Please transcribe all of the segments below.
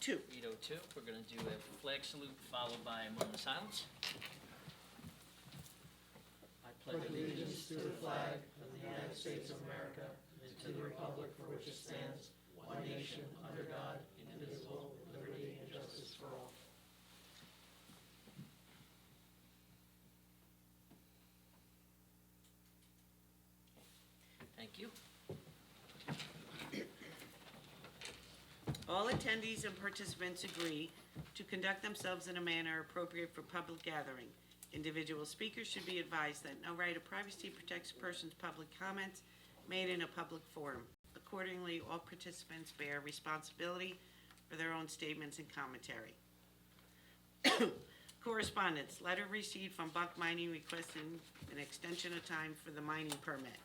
8:02. 8:02, we're going to do a flag salute followed by a moment of silence. I pledge allegiance to the flag of the United States of America and to the republic for which it stands, one nation, under God, indivisible, with liberty and justice for all. Thank you. All attendees and participants agree to conduct themselves in a manner appropriate for public gathering. Individual speakers should be advised that no right of privacy protects a person's public comments made in a public forum. Accordingly, all participants bear responsibility for their own statements and commentary. Correspondence, letter received from Buck Mining requesting an extension of time for the mining permit.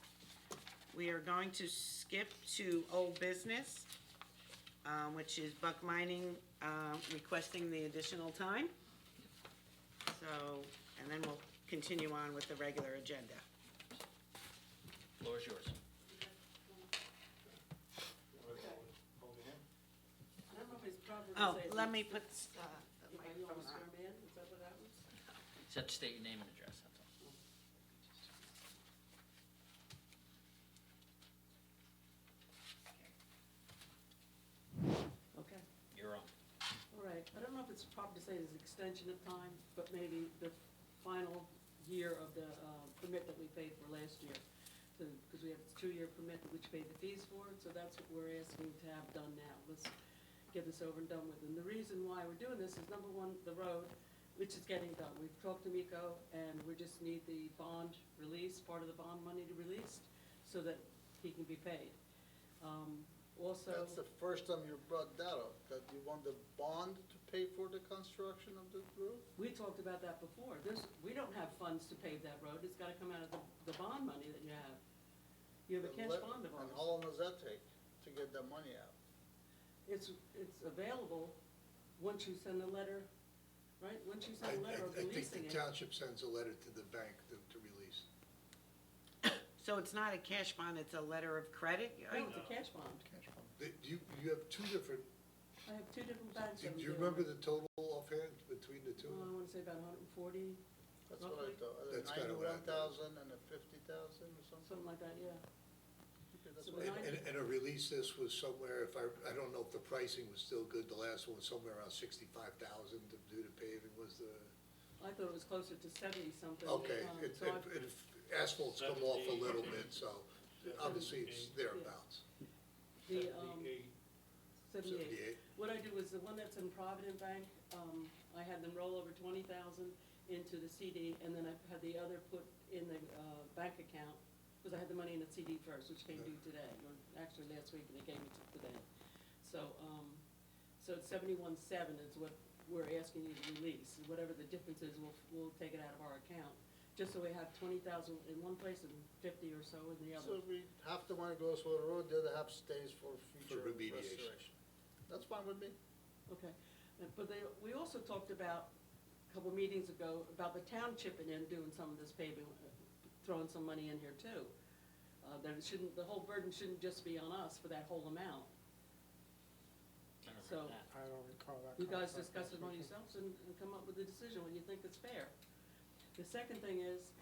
We are going to skip to old business, which is Buck Mining requesting the additional time. So, and then we'll continue on with the regular agenda. Floor is yours. I don't know if it's proper to Oh, say. let me put, You want to swear me in? Is that what happens? Just have to state your name and address, that's all. Okay. You're on. All right. I don't know if it's proper to say it's extension of time, but maybe the final year of the permit that we paid for last year. Because we have a 2-year permit which paid the fees for it, so that's what we're asking to have done now. Let's get this over and done with. And the reason why we're doing this is, number one, the road, which is getting done. We've talked to Miko, and we just need the bond release, part of the bond money to release, so that he can be paid. Also. That's the first time you brought that up, that you want the bond to pay for the construction of the road? We talked about that before. We don't have funds to pave that road. It's gotta come out of the bond money that you have. You have a cash bond of And ours. how long does that take to get that money out? It's available once you send a letter, right? Once you send a letter of I think releasing the it. township sends a letter to the bank to release. so it's not a cash bond, it's a letter of credit? No, it's a cash bond. You have two different, I have 2 different banks. do that I'm you dealing remember with. the total offhand between the two? I wanna say about 140, That's what I Roughly? thought, That's kinda what I thought. 91,000 and a 50,000 or something? something like that, yeah. Okay, that's So what I the thought. And a release this was somewhere, I don't know if the pricing was still good, the last one was somewhere around 65,000 to do the paving was the, I thought it was closer to 70-something. okay. Asphalt's come off a little bit, so obviously it's thereabouts. The, 78. 78. What I do is the one that's in Provident Bank, I had them roll over 20,000 into the CD, and then I had the other put in the bank account, because I had the money in the CD first, which came due today, or actually last week, and they gave it to today. So, so it's 71.7 is what we're asking you to release. Whatever the difference is, we'll take it out of our account, just so we have 20,000 in one place and 50 or so in the So other. we, half the money goes for the road, the other half stays for future remediation. restoration. That's fine with me. Okay, but we also talked about, a couple meetings ago, about the township and then doing some of this paving, throwing some money in here too. That it shouldn't, the whole burden shouldn't just be on us for that whole amount. I don't So, remember that. I don't recall that. you guys concept. discuss it among yourselves and come up with a decision when you think it's fair. The second thing is,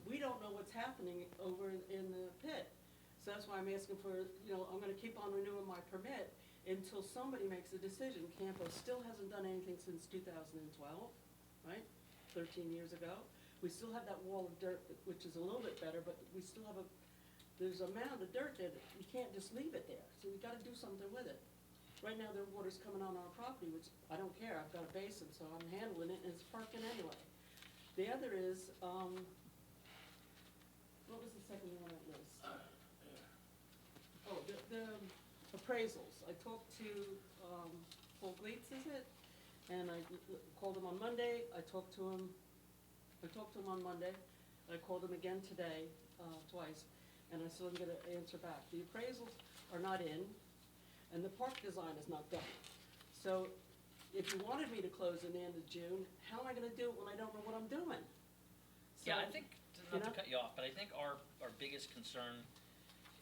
we don't know what's happening over in the pit. So that's why I'm asking for, I'm gonna keep on renewing my permit until somebody makes a decision. Campo still hasn't done anything since 2012, right? 13 years ago. We still have that wall of dirt, which is a little bit better, but we still have there's a mound of dirt there that you can't just leave it there. So we gotta do something with it. Right now, their water's coming on our property, which I don't care. I've got a basin, so I'm handling it, and it's parking anyway. The other is, what was the second one on that list? Oh, the appraisals. I talked to, Paul Gleitz, is it? And I called him on Monday. I talked to him on Monday. I called him again today, twice, and I still didn't get an answer back. The appraisals are not in, and the park design is not done. So if you wanted me to close in the end of June, how am I gonna do it when I don't know what I'm doing? Yeah, I So, think, you not to know? cut you off, but I think our biggest concern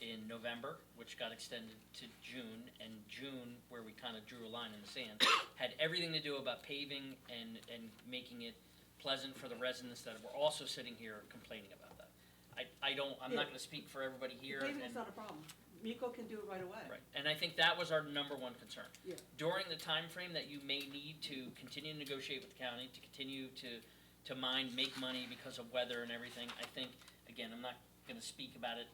in November, which got extended to June, and June, where we kind of drew a line in the sand, had everything to do about paving and making it pleasant for the residents that were also sitting here complaining about that. I'm not gonna speak for everybody here, Paving's and, not a problem. Miko can do it right away. right, and I think that was our number one concern. Yeah. During the time frame that you may need to continue to negotiate with the county, to continue to mine, make money because of weather and everything, I think, again, I'm not gonna speak about it,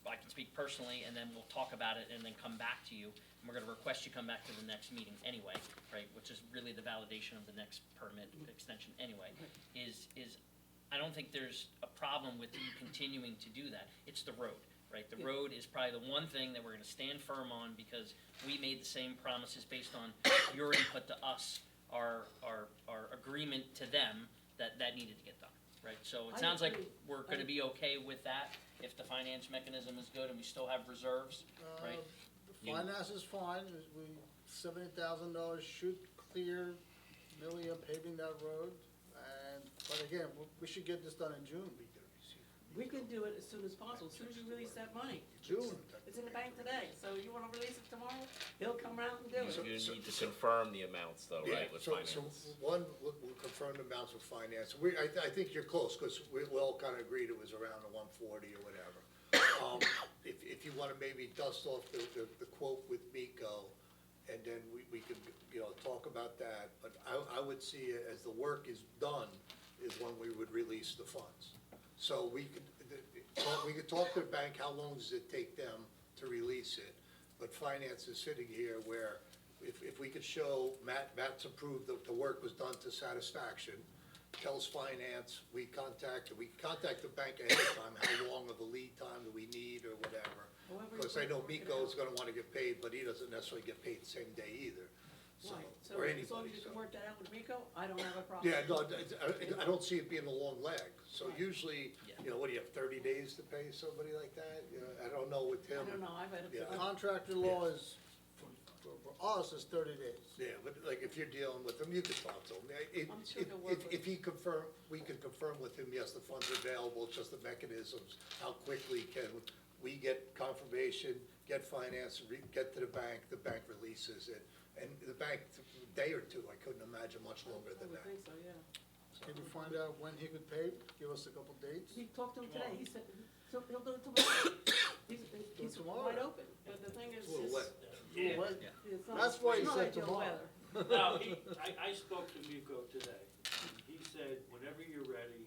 I can speak personally, and then we'll talk about it and then come back to you. And we're gonna request you come back to the next meeting anyway, right, which is really the validation of the next permit extension anyway, is I don't think there's a problem with you continuing to do that. It's the road, right? The Yeah. road is probably the one thing that we're gonna stand firm on, because we made the same promises based on your input to us, our agreement to them, that needed to get done, right? So it I sounds like agree. we're gonna be okay with that, if the finance mechanism is good and we still have reserves, right? The finance is fine, $70,000 should clear Million paving that road, but again, we should get this done in June. We can do it as soon as possible, as soon as you release that money. June. It's in the bank today, so you wanna release it tomorrow, he'll come around and do it. You need to confirm the amounts though, Yeah, right, with so finance? one, we'll confirm the amounts with finance. I think you're close, because we all kind of agreed it was around the 140 or whatever. If you want to maybe dust off the quote with Miko, and then we could, talk about that. But I would see it as the work is done, is when we would release the funds. So we could talk to the bank, how long does it take them to release it? But finance is sitting here where if we could show Matt's approved, the work was done to satisfaction, tells finance, we contact the bank ahead of time, how long of a lead time do we need or whatever. However you Because I know work it Miko's out. gonna wanna get paid, but he doesn't necessarily get paid the same day either, so, Right, so or as long anybody, as you so. can work that out with Miko, I don't have a problem. Yeah, no, I don't see it being a long leg, so usually, Yeah. what do you have, 30 days to pay somebody like that? I don't know with I him. don't know, I've had Yeah. a, Contractor law is, for us, is 30 days. Yeah, but like if you're dealing with him, you can talk to him. I'm sure he'll work with If he we can confirm with him, yes, the funds are available, it's just the mechanisms. How quickly can we get confirmation, get finance, get to the bank releases it. And the bank, a day or two, I couldn't imagine much longer I than would that. think so, yeah. Can you find out when he could pay? Give us a couple dates. He talked to him today, he said, he'll do it tomorrow. He's tomorrow. wide open, but the thing is, It's a little wet. Little wet. it's not, That's why he it's not said ideal tomorrow. weather. No, I spoke to Miko today. He said, whenever you're ready,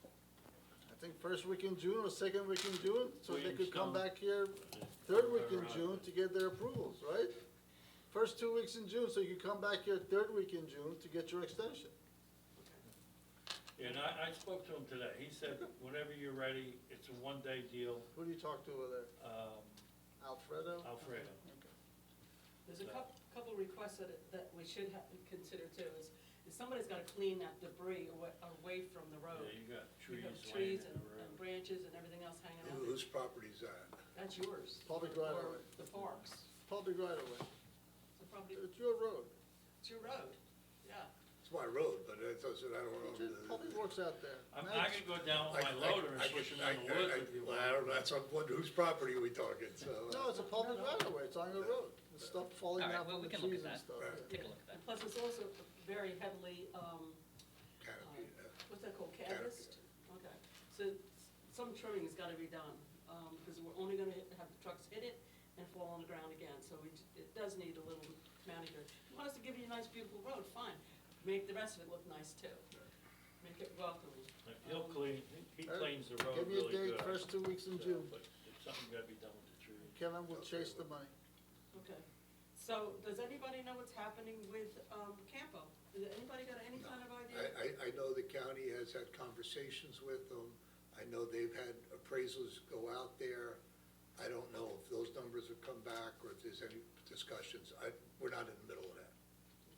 I think first week in June or second week in June, so they could come Williamstown. back here third week in June to get their approvals, right? First 2 weeks in June, so you could come back here third week in June to get your extension. and I spoke to him today. He said, whenever you're ready, it's a one-day deal. Who do you talk to over there? Alfredo? Alfredo. Okay. There's a couple requests that we should consider too, is somebody's gotta clean that debris away from the road. Yeah, you got We trees have laying trees in and the road. branches and everything else hanging out there. Whose property's that? That's yours. Public right Or away. the parks. Public right away. It's a property, It's your road. it's your road, yeah. It's my road, but it doesn't, I don't know. Public works out there. I could go down with my loader and push it in the woods if you Well, want. I don't know, that's on, whose property are we talking, so. No, it's a public right away. It's on your road. The stuff falling All right, down well, from we the can look trees at and that. stuff. Right. yeah. Take a look at that. And plus, it's also very heavily, Canopy, what's that called, canvassed? Okay, so some trimming's gotta be done, because we're only gonna have the trucks hit it and fall on the ground again, so it does need a little manicure. If you want us to give you a nice beautiful road, fine, make the rest of it look nice too. Make it welcoming. He'll clean, he cleans the road Give me a really date, good. first 2 weeks in June. But it's something gotta be done with the trees. Kevin will chase the money. Okay, so does anybody know what's happening with, Campo? Does anybody got any kind of idea? I know the county has had conversations with them. I know they've had appraisals go out there. I don't know if those numbers have come back or if there's any discussions. We're not in the middle of that.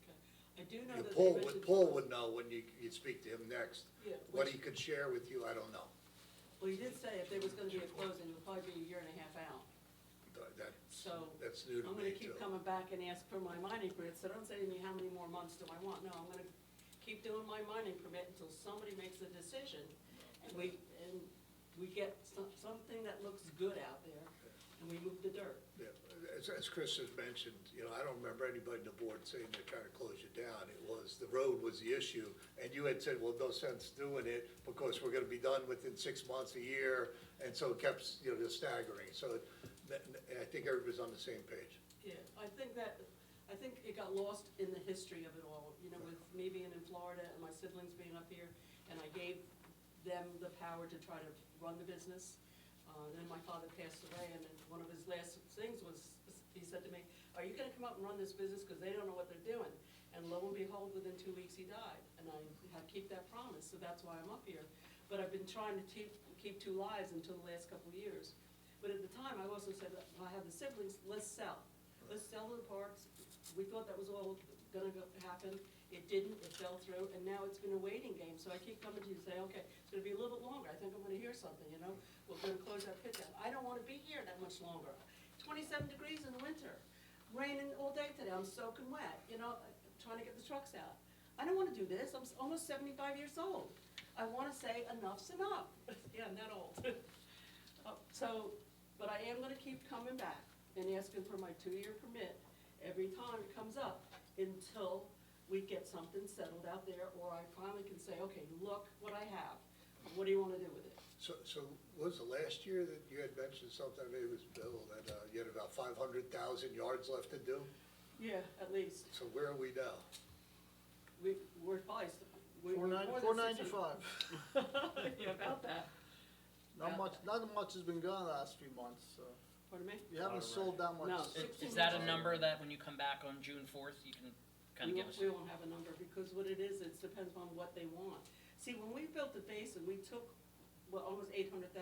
Okay, I do know that they mentioned. Paul would know when you speak to him next. Yeah, What which- he could share with you, I don't know. Well, he did say if there was gonna be a closing, it would probably be a year and a half out. That's new to I'm me gonna too. keep coming back and ask for my mining permit, so don't say to me, how many more months do I want? No, I'm gonna keep doing my mining permit until somebody makes a decision. And we get something that looks good out there, and we move the dirt. Yeah, as Chris has mentioned, I don't remember anybody on the board saying they're trying to close you down. It was, the road was the issue, and you had said, well, no sense doing it, because we're gonna be done within 6 months, a year, and so it kept, just staggering. So I think everybody's on the same page. Yeah, I think it got lost in the history of it all, with me being in Florida and my siblings being up here, and I gave them the power to try to run the business. Then my father passed away, and then one of his last things was, he said to me, are you gonna come up and run this business, because they don't know what they're doing? And lo and behold, within 2 weeks, he died, and I had to keep that promise, so that's why I'm up here. But I've been trying to keep two lives until the last couple of years. But at the time, I also said, I had the siblings, let's sell the parks. We thought that was all gonna happen. It didn't, it fell through, and now it's been a waiting game. So I keep coming to you and say, okay, it's gonna be a little bit longer. I think I'm gonna hear something, We're gonna close that pit down. I don't wanna be here that much longer. 27 degrees in the winter, raining all day today. I'm soaking wet, trying to get the trucks out. I don't wanna do this. I'm almost 75 years old. I wanna say enough's enough. Yeah, I'm that old. But I am gonna keep coming back and asking for my 2-year permit every time it comes up until we get something settled out there, or I finally can say, okay, look what I have. What do you wanna do with it? So was it last year that you had mentioned something, maybe it was Bill, that you had about 500,000 yards left to do? Yeah, at least. So where are we now? We're probably, we're more than 495. Yeah, about that. Not much has been gone the last few months, so Pardon me? you haven't sold that much. No. Is that a number that when you come back on June 4th, you can kind of give us? We won't have a number, because what it is, it depends on what they want. See, when we built the basin, we took, almost 800,000,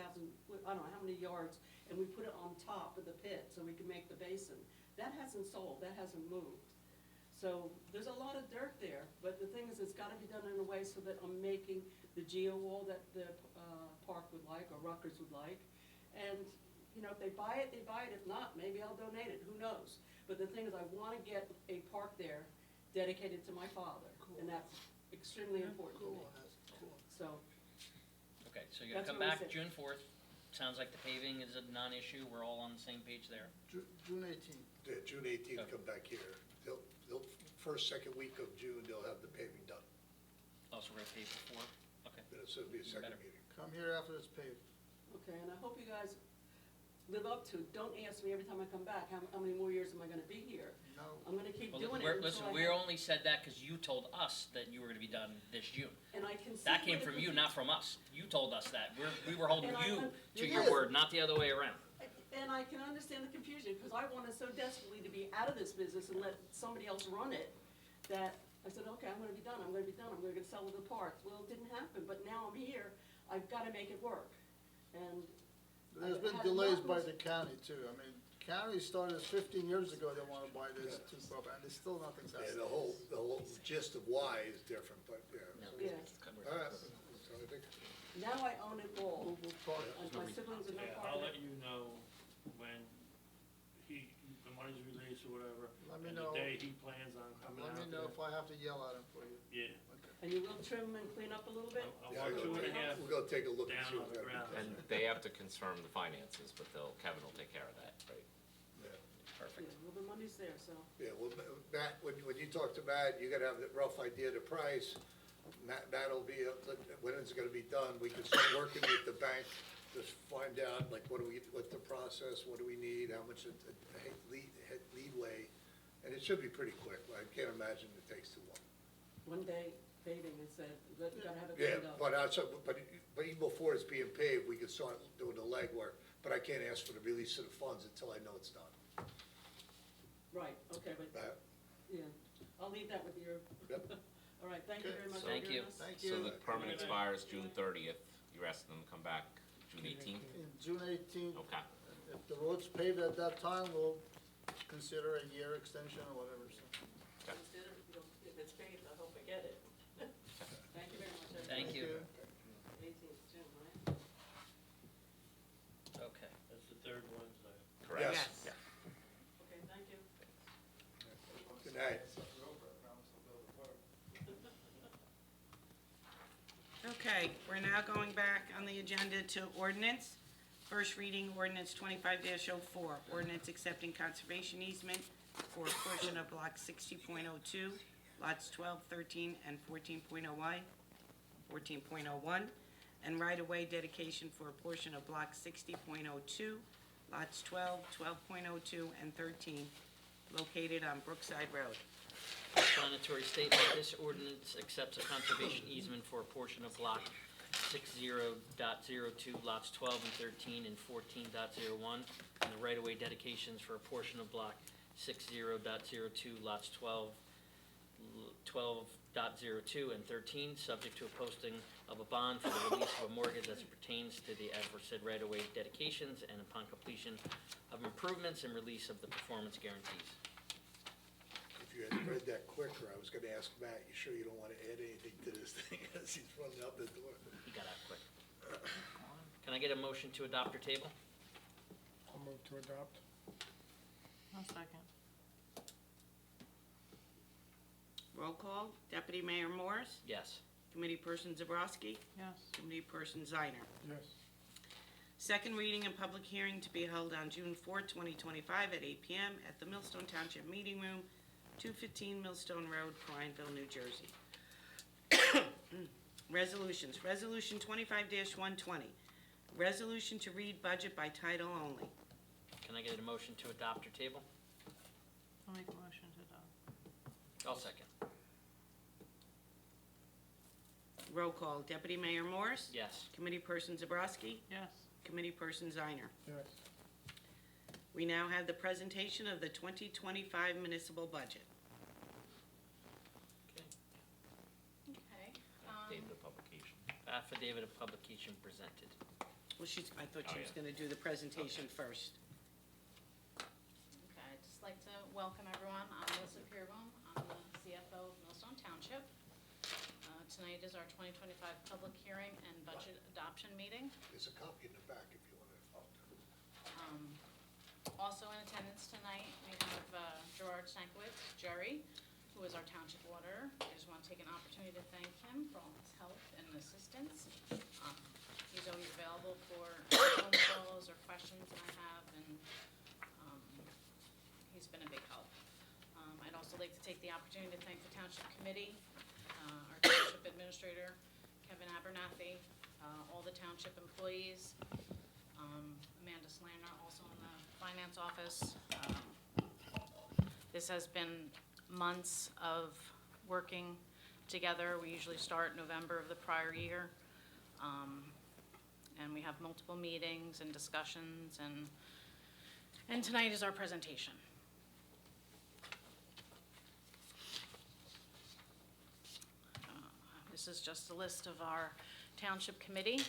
I don't know how many yards, and we put it on top of the pit so we could make the basin. That hasn't sold, that hasn't moved. So there's a lot of dirt there, but the thing is, it's gotta be done in a way so that I'm making the geo wall that the park would like, or Rutgers would like. And, if they buy it, they buy it. If not, maybe I'll donate it, who knows? But the thing is, I wanna get a park there dedicated to my father, and that's extremely important to me. So, Okay, so you're gonna That's come what we back said. June 4th. Sounds like the paving is a non-issue. We're all on the same page there. June 18th. Yeah, June 18th, Okay. come back here. They'll, first, second week of June, they'll have the paving done. Also, we're gonna pave before. Okay. So it'll be a second Better. meeting. Come here after it's paved. okay, and I hope you guys live up to, don't ask me every time I come back, how many more years am I gonna be here? No. I'm gonna keep Well, doing it we're, until listen, I we have- only said that because you told us that you were gonna be done this June. And I can see. That where came the from you, confu- not from us. You told us that. We were holding And I you un- to You your did. word, not the other way around. And I can understand the confusion, because I wanted so desperately to be out of this business and let somebody else run it, that I said, okay, I'm gonna be done, I'm gonna sell the parks. Well, it didn't happen, but now I'm here, I've gotta make it work. And There's I've been had delays by enough- the county too. I mean, county started 15 years ago, they wanna buy this two property, and there's still nothing's Yeah, happened. the whole gist of why is different, but, yeah. Yeah, All right, so I think, now I own it all, We'll talk. and my siblings are no Yeah, part I'll of let it. you know when the money's released or whatever. Let me and know. the day he plans on coming out Let me know there. if I have to yell at him for you. Yeah. And you will trim and clean up a little bit? I yeah, want two and a half we'll go take a look and see down what's on the going ground. And they have to confirm the finances, but Kevin will take care of that, right? Yeah, Perfect. well, the money's there, so. Yeah, well, Matt, when you talk to Matt, you gotta have the rough idea of the price. Matt'll be, when it's gonna be done, we can start working with the bank, just find out, like, what's the process, what do we need, how much leadway, and it should be pretty quick, I can't imagine it takes too long. One day paving, it said, you gotta have it Yeah, cleaned up. but even before it's being paved, we can start doing the legwork, but I can't ask for the release of the funds until I know it's done. Right, okay, but, Matt? yeah, I'll leave that with you. Yep. All right, thank you Okay, very much so- for Thank doing you. this. Thank So you. the permit expires June 30th. You're asking them to come back June 18th? In June 18th, Okay. if the road's paved at that time, we'll consider a year extension or whatever, so. Instead of, if it's paved, I hope I get it. Thank you very much. everybody. Thank you. 18th June, right? Okay. That's the third Wednesday. Correct? Yes. Yeah. Okay, thank you. Good night. Okay, right, we're now going back on the agenda to ordinance. First reading, ordinance 25-04, ordinance accepting conservation easement for a portion of block 60.02, lots 12, 13, and 14.01, and right-of-way dedication for a portion of block 60.02, lots 12, 12.02, and 13, located on Brookside Road. Explanatory statement, this ordinance accepts a conservation easement for a portion of block 60.02, lots 12 and 13 and 14.01, and the right-of-way dedications for a portion of block 60.02, lots 12.02 and 13, subject to a posting of a bond for the release of a mortgage as it pertains to the aforesaid right-of-way dedications and upon completion of improvements and release of the performance guarantees. If you had read that quicker, I was gonna ask Matt, you sure you don't wanna add anything to this thing as he's running out the door? He got out quick. Can I get a motion to adopt or table? I'll move to adopt. I'll second. Roll call, Deputy Mayor Morris, Yes. Committee Person Zabrowski, Yes. Committee Person Ziner. Yes. Second reading and public hearing to be held on June 4, 2025 at 8 p.m. at the Millstone Township Meeting Room, 215 Millstone Road, Prineville, New Jersey. Resolutions. Resolution 25-120. Resolution to read budget by title only. Can I get a motion to adopt or table? I'll make a motion to adopt. I'll second. Roll call, Deputy Mayor Morris, Yes. Committee Person Zabrowski, Yes. Committee Person Ziner. Yes. We now have the presentation of the 2025 municipal budget. Okay. Okay, Affidavit of publication. Affidavit of publication presented. Well, I thought she Oh, was yeah. gonna do the presentation first. okay, I'd just like to welcome everyone. I'm Melissa Peerboom. I'm the CFO of Millstone Township. Tonight is our 2025 public hearing and budget adoption meeting. There's a copy in the back if you wanna. Also in attendance tonight, we have Gerard Stankiewicz, Jerry, who is our township auditor. I just want to take an opportunity to thank him for all his help and assistance. He's always available for phone calls or questions that I have, and he's been a big help. I'd also like to take the opportunity to thank the township committee, our township administrator, Kevin Abernathy, all the township employees, Amanda Slander, also in the finance office. This has been months of working together. We usually start November of the prior year. And we have multiple meetings and discussions, and tonight is our presentation. This is just a list of our township committee,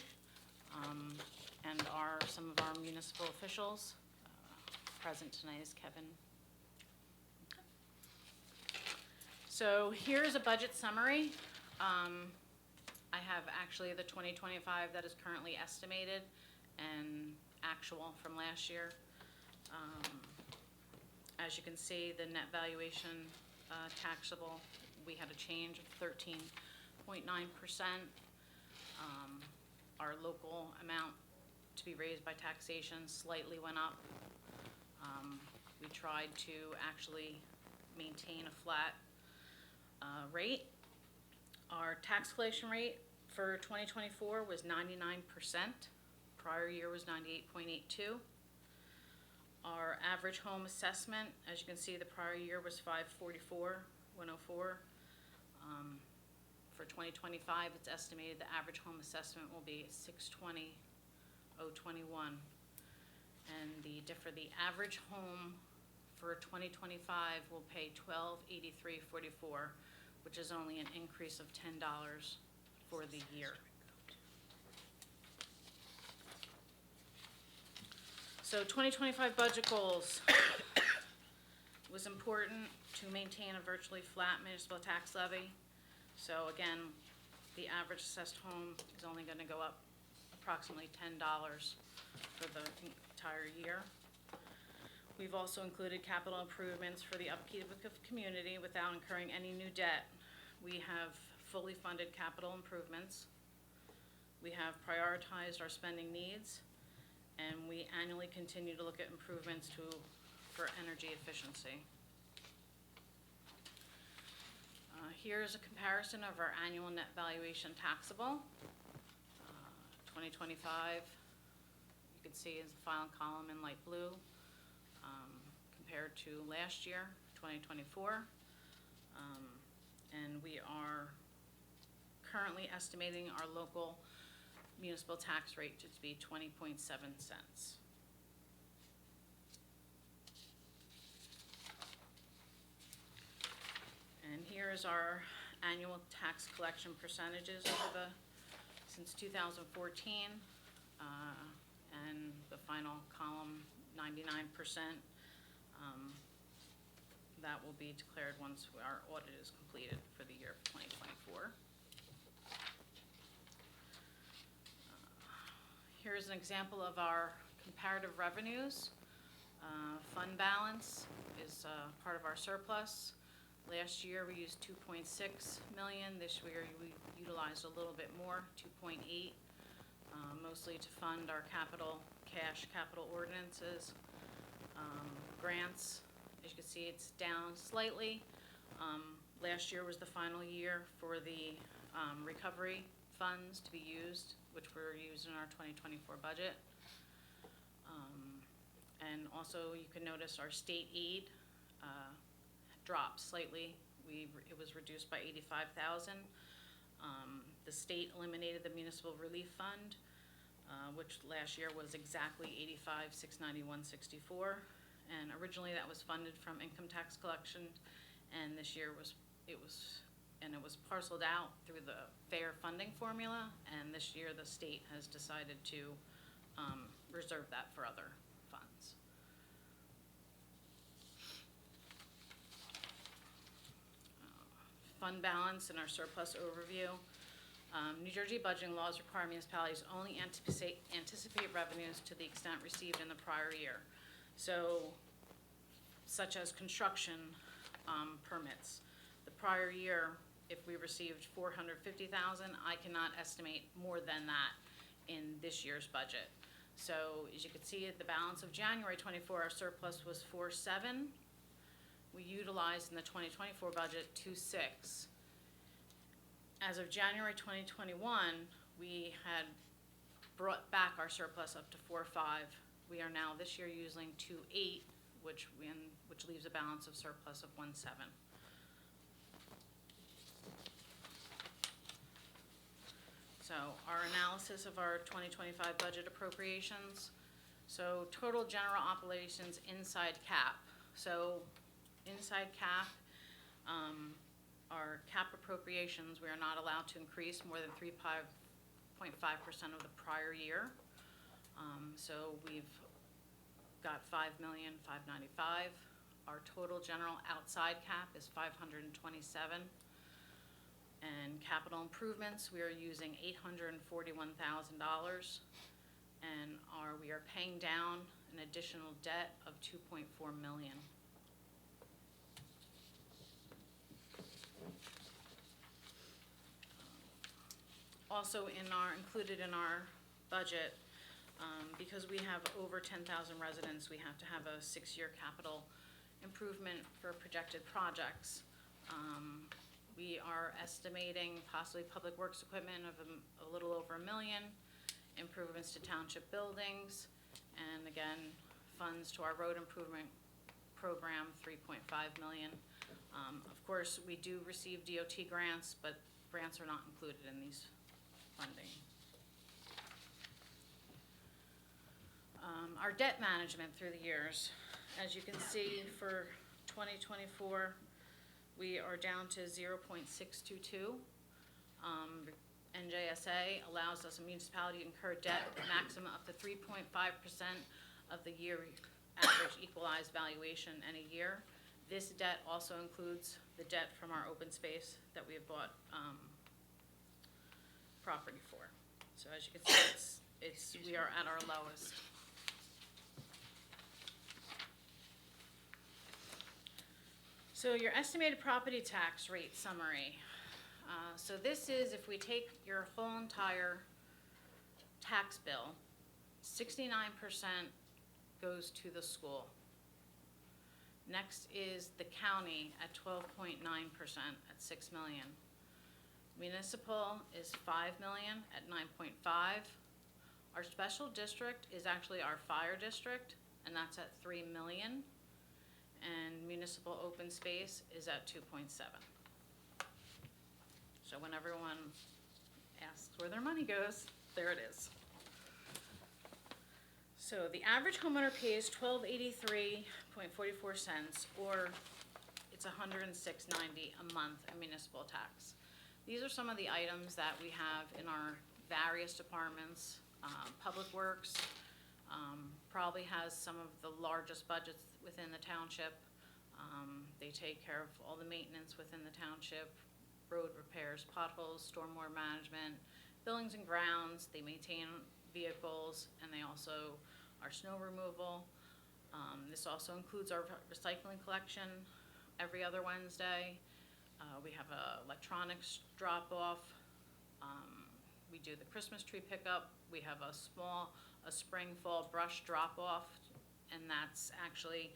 and some of our municipal officials. Present tonight is Kevin. So here's a budget summary. I have actually the 2025 that is currently estimated and actual from last year. As you can see, the net valuation taxable, we had a change of 13.9%. Our local amount to be raised by taxation slightly went up. We tried to actually maintain a flat rate. Our tax collection rate for 2024 was 99%. Prior year was 98.82. Our average home assessment, as you can see, the prior year was 544,104. For 2025, it's estimated the average home assessment will be 620,021. And for the average home for 2025 will pay $1,283.44, which is only an increase of $10 for the year. So 2025 budget goals. It was important to maintain a virtually flat municipal tax levy. So again, the average assessed home is only gonna go up approximately $10 for the entire year. We've also included capital improvements for the upkeep of the community without incurring any new debt. We have fully funded capital improvements. We have prioritized our spending needs, and we annually continue to look at improvements for energy efficiency. Here's a comparison of our annual net valuation taxable. 2025, you can see is the final column in light blue, compared to last year, 2024. And we are currently estimating our local municipal tax rate to be 20.7 cents. And here is our annual tax collection percentages since 2014. And the final column, 99%. That will be declared once our audit is completed for the year of 2024. Here's an example of our comparative revenues. Fund balance is part of our surplus. Last year, we used 2.6 million. This year, we utilized a little bit more, 2.8, mostly to fund our cash capital ordinances. Grants, as you can see, it's down slightly. Last year was the final year for the recovery funds to be used, which were used in our 2024 budget. And also, you can notice our state aid dropped slightly. It was reduced by 85,000. The state eliminated the municipal relief fund, which last year was exactly 85,691.64. And originally that was funded from income tax collection, and this year it was parceled out through the fair funding formula, and this year the state has decided to reserve that for other funds. Fund balance and our surplus overview. New Jersey budgeting laws require municipalities only anticipate revenues to the extent received in the prior year. So, such as construction permits. The prior year, if we received 450,000, I cannot estimate more than that in this year's budget. So, as you can see at the balance of January 24, our surplus was 4.7. We utilized in the 2024 budget 2.6. As of January 2021, we had brought back our surplus up to 4.5. We are now this year using 2.8, which leaves a balance of surplus of 1.7. So our analysis of our 2025 budget appropriations. So total general operations inside cap. So inside cap, our cap appropriations, we are not allowed to increase more than 3.5% of the prior year. So we've got $5,595,000. Our total general outside cap is $527,000. And capital improvements, we are using $841,000. And we are paying down an additional debt of $2.4 million. Also included in our budget, because we have over 10,000 residents, we have to have a 6-year capital improvement for projected projects. We are estimating possibly public works equipment of a little over $1 million, improvements to township buildings, and again, funds to our road improvement program, $3.5 million. Of course, we do receive DOT grants, but grants are not included in these funding. Our debt management through the years. As you can see, for 2024, we are down to 0.622. NJSA allows us, a municipality, to incur debt maximum up to 3.5% of the year average equalized valuation in a year. This debt also includes the debt from our open space that we have bought property for. So as you can see, we are at our lowest. So your estimated property tax rate summary. So this is if we take your whole entire tax bill, 69% goes to the school. Next is the county at 12.9% at 6 million. Municipal is 5 million at 9.5. Our special district is actually our fire district, and that's at 3 million. And municipal open space is at 2.7. So when everyone asks where their money goes, there it is. So the average homeowner pays $12.8344, or it's $106.90 a month in municipal tax. These are some of the items that we have in our various departments. Public Works probably has some of the largest budgets within the township. They take care of all the maintenance within the township, road repairs, potholes, stormwater management, buildings and grounds. They maintain vehicles, and they also are snow removal. This also includes our recycling collection every other Wednesday. We have a electronics drop-off. We do the Christmas tree pickup. We have a spring, fall brush drop-off, and that's actually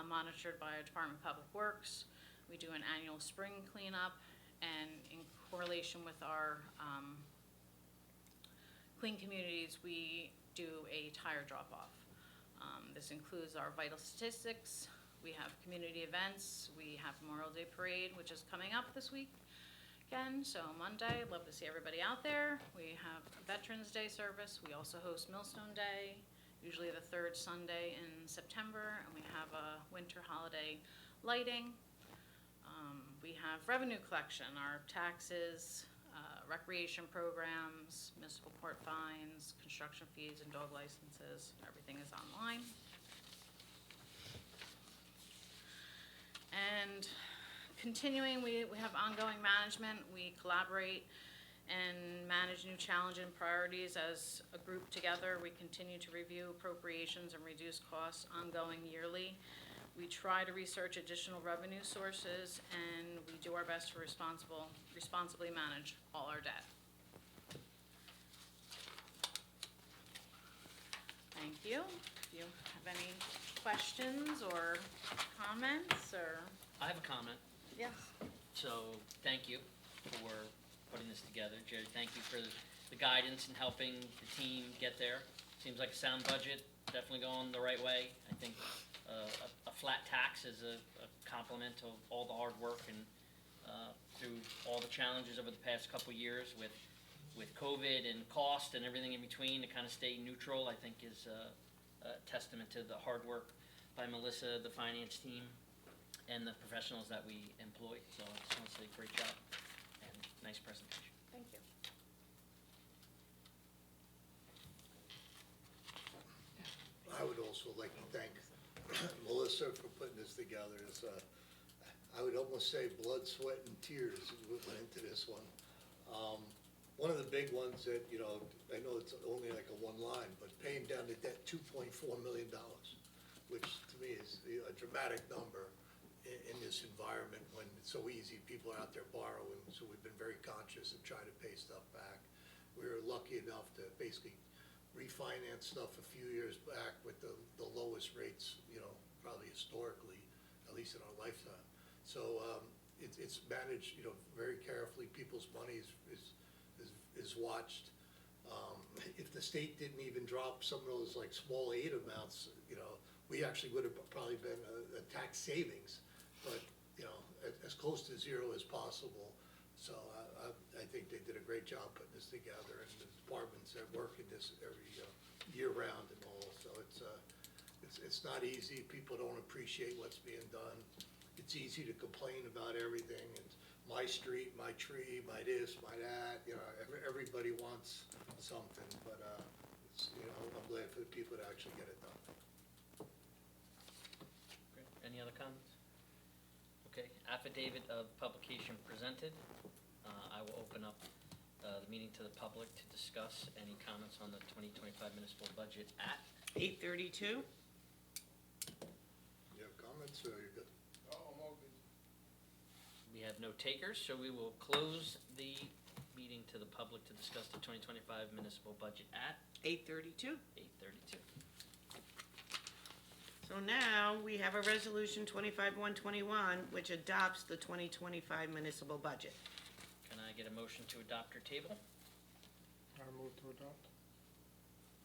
monitored by our Department of Public Works. We do an annual spring cleanup, and in correlation with our clean communities, we do a tire drop-off. This includes our vital statistics. We have community events. We have Memorial Day Parade, which is coming up this week again. So Monday, I'd love to see everybody out there. We have Veterans Day service. We also host Millstone Day, usually the third Sunday in September, and we have a winter holiday lighting. We have revenue collection, our taxes, recreation programs, municipal court fines, construction fees, and dog licenses. Everything is online. And continuing, we have ongoing management. We collaborate and manage new challenges and priorities as a group together. We continue to review appropriations and reduce costs ongoing yearly. We try to research additional revenue sources, and we do our best to responsibly manage all our debt. Thank you. Do you have any questions or comments, or? I have a comment. Yes. So, thank you for putting this together. Jerry, thank you for the guidance and helping the team get there. Seems like a sound budget, definitely going the right way. I think a flat tax is a compliment to all the hard work and through all the challenges over the past couple of years with COVID and cost and everything in between, to kind of stay neutral, I think is a testament to the hard work by Melissa, the finance team, and the professionals that we employ. So I just want to say great job and nice presentation. Thank you. I would also like to thank Melissa for putting this together. It's, I would almost say blood, sweat, and tears went into this one. One of the big ones that, you know, I know it's only like a one line, but paying down the debt $2.4 million, which to me is a dramatic number in this environment when it's so easy, people are out there borrowing, so we've been very conscious of trying to pay stuff back. We were lucky enough to basically refinance stuff a few years back with the lowest rates, you know, probably historically, at least in our lifetime. So it's managed, you know, very carefully. People's money is watched. If the state didn't even drop some of those like small aid amounts, you know, we actually would have probably been a tax savings, but, you know, as close to zero as possible. So I think they did a great job putting this together, and the departments that work in this every year round and all. So it's not easy. People don't appreciate what's being done. It's easy to complain about everything. It's my street, my tree, my this, my that. You know, everybody wants something, but it's, you know, I'm glad for the people to actually get it done. Great. Any other comments? Okay, affidavit of publication presented. I will open up the meeting to the public to discuss any comments on the 2025 municipal budget at 8:32. You have comments, or you're good? We have no takers, so we will close the meeting. meeting to the public to discuss the 2025 municipal budget at 8:32. 8:32. So now, we have a resolution 25-121, which adopts the 2025 municipal budget. Can I get a motion to adopt or table? I move to adopt.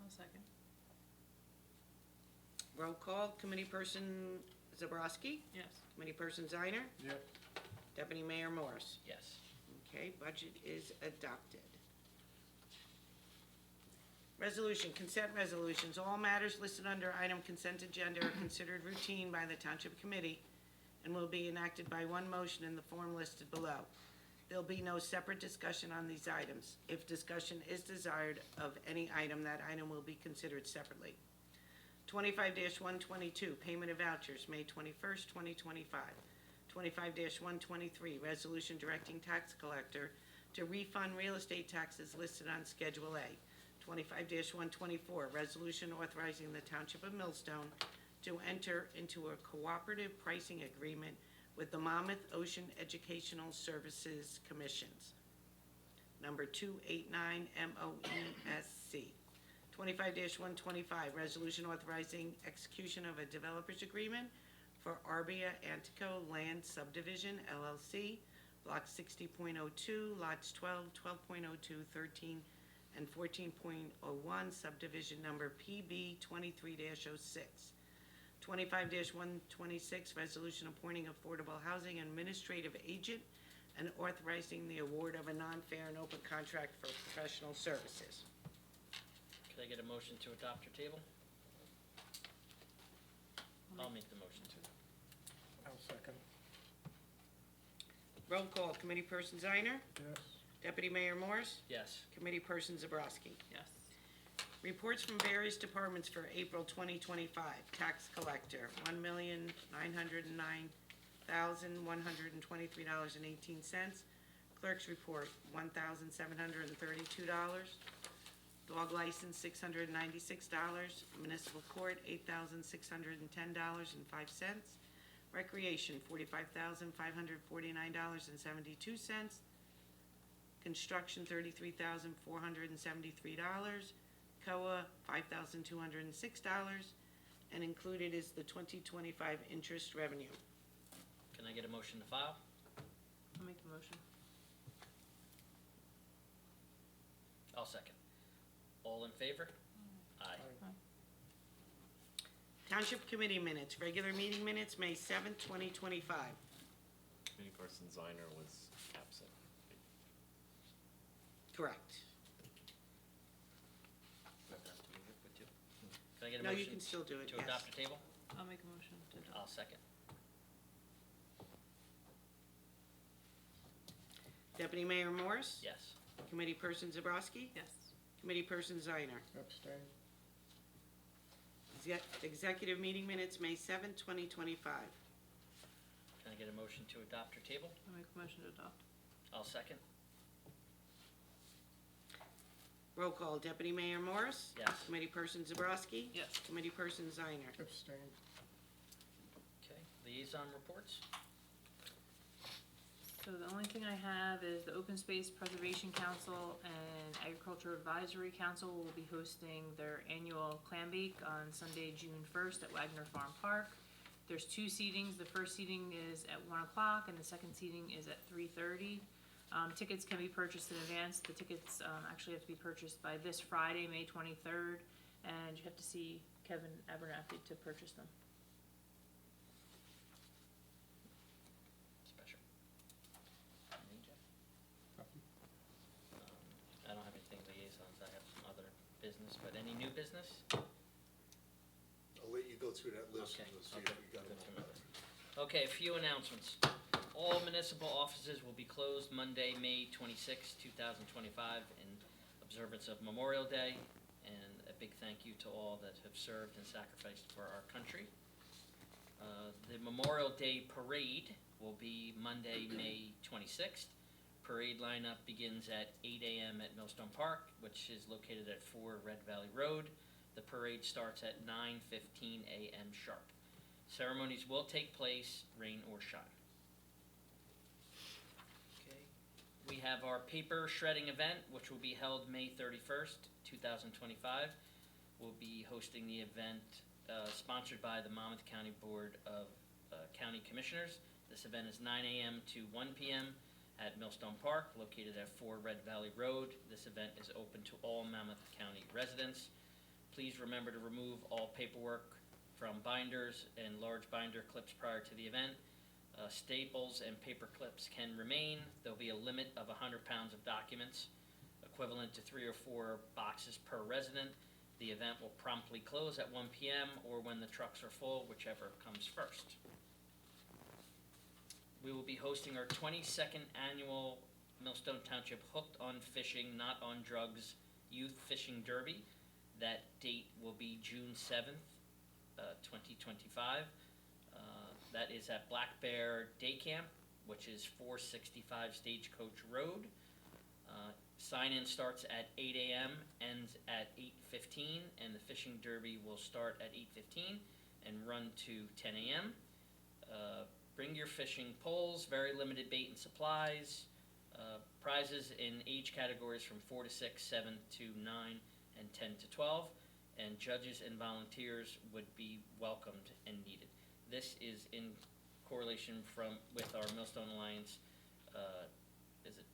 I'll second. Roll call, Committee Person Zabrowski, Yes. Committee Person Ziner, Yes. Deputy Mayor Morris. Yes. Okay, budget is adopted. Resolution, consent resolutions. All matters listed under item consent agenda are considered routine by the Township Committee and will be enacted by one motion in the form listed below. There'll be no separate discussion on these items. If discussion is desired of any item, that item will be considered separately. 25-122, payment of vouchers, May 21st, 2025. 25-123, resolution directing tax collector to refund real estate taxes listed on Schedule A. 25-124, resolution authorizing the Township of Millstone to enter into a cooperative pricing agreement with the Monmouth Ocean Educational Services Commissions. Number 289 MOESC. 25-125, resolution authorizing execution of a developer's agreement for Arbia Antico Land Subdivision LLC, Block 60.02, lots 12, 12.02, 13, and 14.01, subdivision number PB 23-06. 25-126, resolution appointing affordable housing administrative agent and authorizing the award of a non-fair and open contract for professional services. Could I get a motion to adopt or table? I'll make the motion to. I'll second. Roll call, Committee Person Ziner, Yes. Deputy Mayor Morris, Yes. Committee Person Zabrowski. Yes. Reports from various departments for April 2025. Tax collector, $1,909,123.18. Clerk's report, $1,732. Dog license, $696. Municipal court, $8,610.05. Recreation, $45,549.72. Construction, $33,473. COA, $5,206, and included is the 2025 interest revenue. Can I get a motion to file? I'll make the motion. I'll second. All in favor? Aye. Township Committee minutes, regular meeting minutes, May 7th, 2025. Committee Person Ziner was absent. Correct. Can I get a No, you motion can still do it, to yes. adopt or table? I'll make a motion to adopt. I'll second. Deputy Mayor Morris? Yes. Committee Person Zabrowski? Yes. Committee Person Ziner? Abstain. Executive meeting minutes, May 7th, 2025. Can I get a motion to adopt or table? I'll make a motion to adopt. I'll second. Roll call, Deputy Mayor Morris? Yes. Committee Person Zabrowski? Yes. Committee Person Ziner? Abstain. Okay, liaison reports? So the only thing I have is the Open Space Preservation Council and Agriculture Advisory Council will be hosting their annual clam bake on Sunday, June 1st at Wagner Farm Park. There's two seatings. The first seating is at 1 o'clock and the second seating is at 3:30. Tickets can be purchased in advance. The tickets actually have to be purchased by this Friday, May 23rd, and you have to see Kevin Abernathy to purchase them. Special. Any, Jeff? I don't have anything liaisons. I have some other business, but any new business? I'll let you go through that list Okay, and we'll see okay, if we got good them to all. Okay, a few announcements. All municipal offices will be closed Monday, May 26, 2025, in observance of Memorial Day, and a big thank you to all that have served and sacrificed for our country. The Memorial Day Parade will be Monday, May 26th. Parade lineup begins at 8 a.m. at Millstone Park, which is located at 4 Red Valley Road. The parade starts at 9:15 a.m. sharp. Ceremonies will take place, rain or shine. Okay. we have our paper shredding event, which will be held May 31st, 2025. We'll be hosting the event sponsored by the Monmouth County Board of County Commissioners. This event is 9 a.m. to 1 p.m. at Millstone Park, located at 4 Red Valley Road. This event is open to all Monmouth County residents. Please remember to remove all paperwork from binders and large binder clips prior to the event. Staples and paper clips can remain. There'll be a limit of 100 pounds of documents, equivalent to 3 or 4 boxes per resident. The event will promptly close at 1 p.m. or when the trucks are full, whichever comes first. We will be hosting our 22nd annual Millstone Township Hooked on Fishing, Not on Drugs Youth Fishing Derby. That date will be June 7th, 2025. That is at Black Bear Day Camp, which is 465 Stagecoach Road. Sign-in starts at 8 a.m., ends at 8:15, and the fishing derby will start at 8:15 and run to 10 a.m. Bring your fishing poles, very limited bait and supplies. Prizes in age categories from 4 to 6, 7 to 9, and 10 to 12. And judges and volunteers would be welcomed and needed. This is in correlation with our Millstone Alliance, is it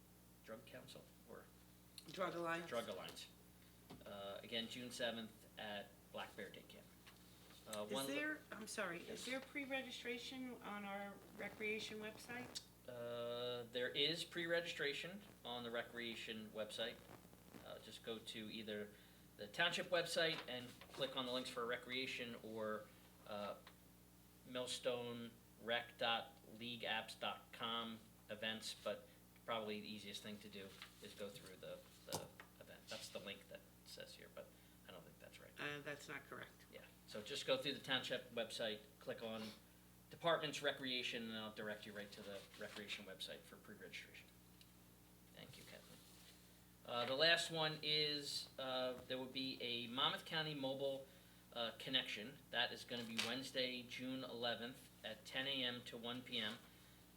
Drug Council or? Drug Alliance. Drug Alliance. Again, June 7th at Black Bear Day Camp. Is there pre-registration on our recreation website? There is pre-registration on the recreation website. Just go to either the township website and click on the links for recreation, or millstonerec.leagueapps.com events, but probably the easiest thing to do is go through the event. That's the link that says here, but I don't think that's right. That's not correct. Yeah, so just go through the township website, click on Departments Recreation, and I'll direct you right to the recreation website for pre-registration. Thank you, Kathleen. The last one is there will be a Monmouth County Mobile Connection. That is going to be Wednesday, June 11th at 10 a.m. to 1 p.m.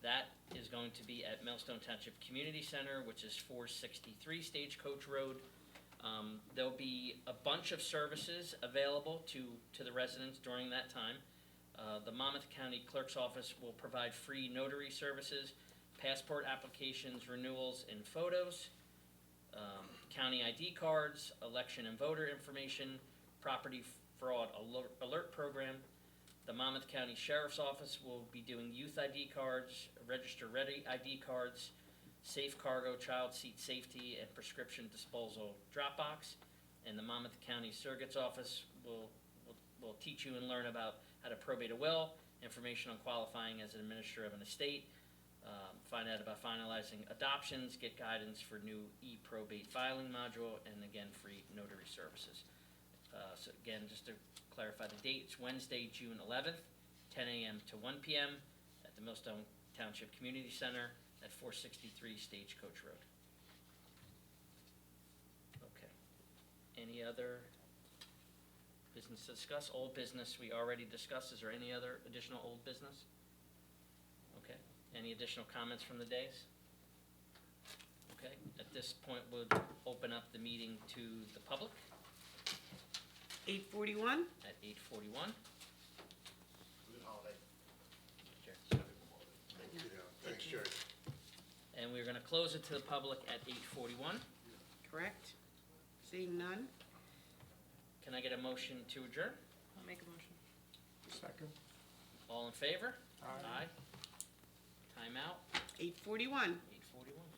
That is going to be at Millstone Township Community Center, which is 463 Stagecoach Road. There'll be a bunch of services available to the residents during that time. The Monmouth County Clerk's Office will provide free notary services, passport applications, renewals, and photos, county ID cards, election and voter information, property fraud alert program. The Monmouth County Sheriff's Office will be doing youth ID cards, register ready ID cards, safe cargo, child seat safety, and prescription disposal drop box. And the Monmouth County Surrogate's Office will teach you and learn about how to probate a will, information on qualifying as an administrator of an estate, find out about finalizing adoptions, get guidance for new e-probate filing module, and again, free notary services. So again, just to clarify the date, it's Wednesday, June 11th, 10 a.m. to 1 p.m. at the Millstone Township Community Center at 463 Stagecoach Road. Okay. Any other business to discuss? Old business we already discussed. Is there any other additional old business? Okay. Any additional comments from the days? Okay. At this point, we'll open up the meeting to the public 8:41. at 8:41. Good holiday. Sure. Thanks, Jerry. And we're going to close it to the public at 8:41. Correct. Seeing none. Can I get a motion to adjourn? I'll make a motion. Second. All in favor? Aye. Time out, 8:41. 8:41.